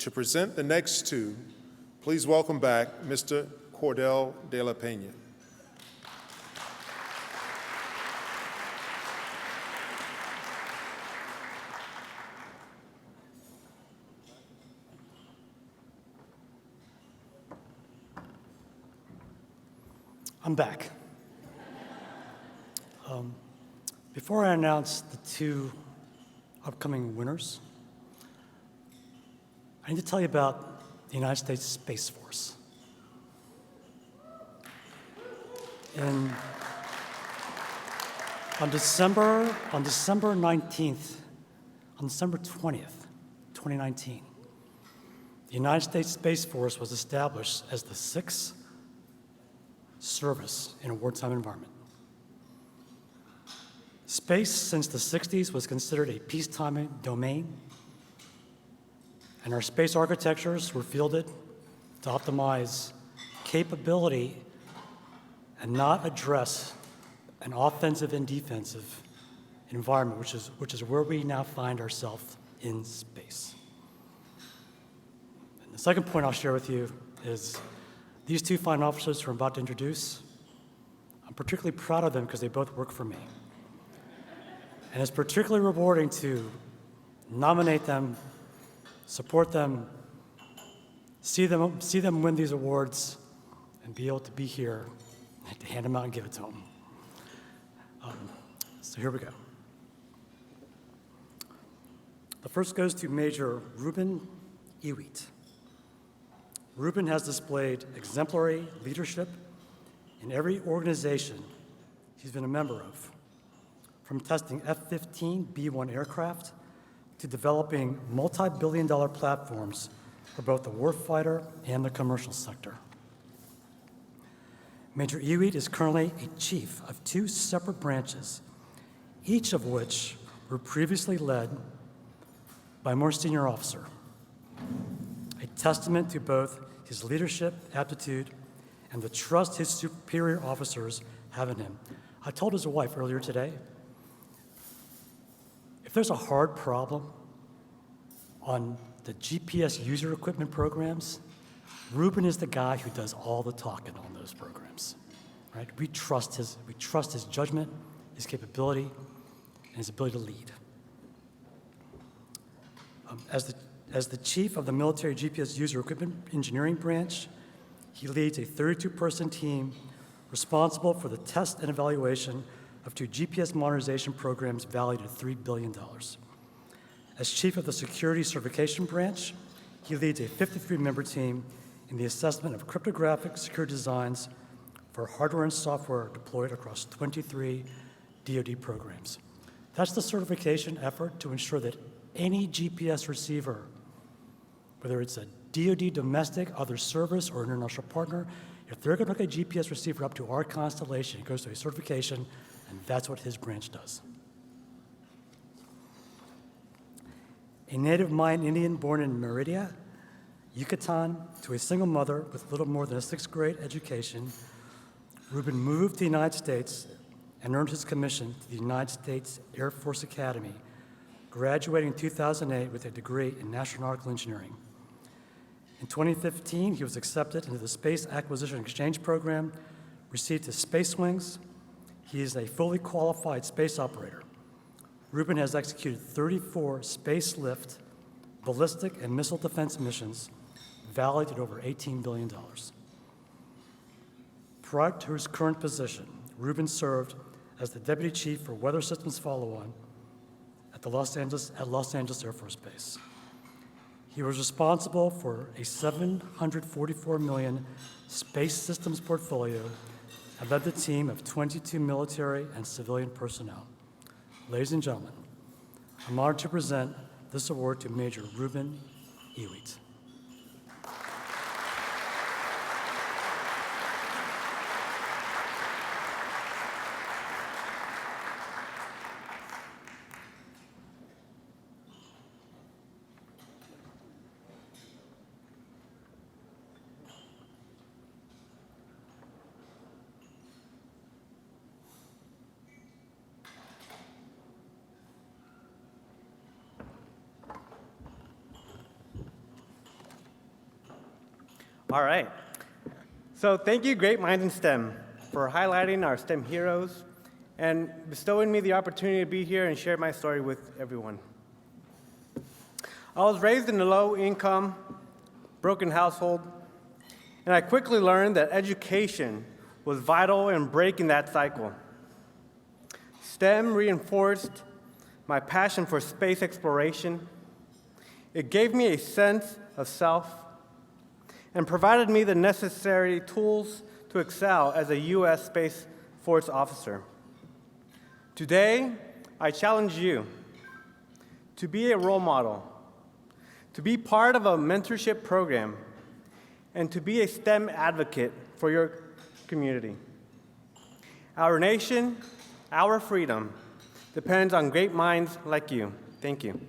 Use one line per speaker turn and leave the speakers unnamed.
to present the next two, please welcome back Mr. Cordell de la Peña.
I'm back. Before I announce the two upcoming winners, I need to tell you about the United States Space Force. On December 19th, on December 20th, 2019, the United States Space Force was established as the sixth service in a wartime environment. Space, since the 60s, was considered a peacetime domain, and our space architectures were fielded to optimize capability and not address an offensive and defensive environment, which is where we now find ourselves in space. And the second point I'll share with you is these two fine officers who I'm about to introduce. I'm particularly proud of them because they both work for me. And it's particularly rewarding to nominate them, support them, see them win these awards, and be able to be here and to hand them out and give it to them. So here we go. The first goes to Major Ruben Ewiet. Ruben has displayed exemplary leadership in every organization he's been a member of, from testing F-15 B-1 aircraft to developing multi-billion-dollar platforms for both the warfighter and the commercial sector. Major Ewiet is currently a chief of two separate branches, each of which were previously led by a more senior officer, a testament to both his leadership aptitude and the trust his superior officers have in him. I told his wife earlier today, if there's a hard problem on the GPS user equipment programs, Ruben is the guy who does all the talking on those programs, right? We trust his judgment, his capability, and his ability to lead. As the chief of the military GPS user equipment engineering branch, he leads a 32-person team responsible for the test and evaluation of two GPS modernization programs valued at $3 billion. As chief of the security certification branch, he leads a 53-member team in the assessment of cryptographic security designs for hardware and software deployed across 23 DoD programs. That's the certification effort to ensure that any GPS receiver, whether it's a DoD domestic, other service, or international partner, if they're going to hook a GPS receiver up to our constellation, it goes to a certification, and that's what his branch does. A native Mayan Indian born in Merida, Yucatan, to a single mother with little more than a sixth grade education, Ruben moved to the United States and earned his commission to the United States Air Force Academy, graduating in 2008 with a degree in astronautical engineering. In 2015, he was accepted into the Space Acquisition Exchange Program, received his Space Wings. He is a fully qualified space operator. Ruben has executed 34 space lift, ballistic, and missile defense missions valued at over $18 billion. Prior to his current position, Ruben served as the Deputy Chief for Weather Systems Follow-On at Los Angeles Air Force Base. He was responsible for a $744 million space systems portfolio and led the team of 22 military and civilian personnel. Ladies and gentlemen, I'm honored to present this award to Major Ruben Ewiet.
All right. So thank you, Great Minds in STEM, for highlighting our STEM heroes and bestowing me the opportunity to be here and share my story with everyone. I was raised in a low-income, broken household, and I quickly learned that education was vital in breaking that cycle. STEM reinforced my passion for space exploration. It gave me a sense of self and provided me the necessary tools to excel as a U.S. Space Force officer. Today, I challenge you to be a role model, to be part of a mentorship program, and to be a STEM advocate for your community. Our nation, our freedom, depends on great minds like you. Thank you.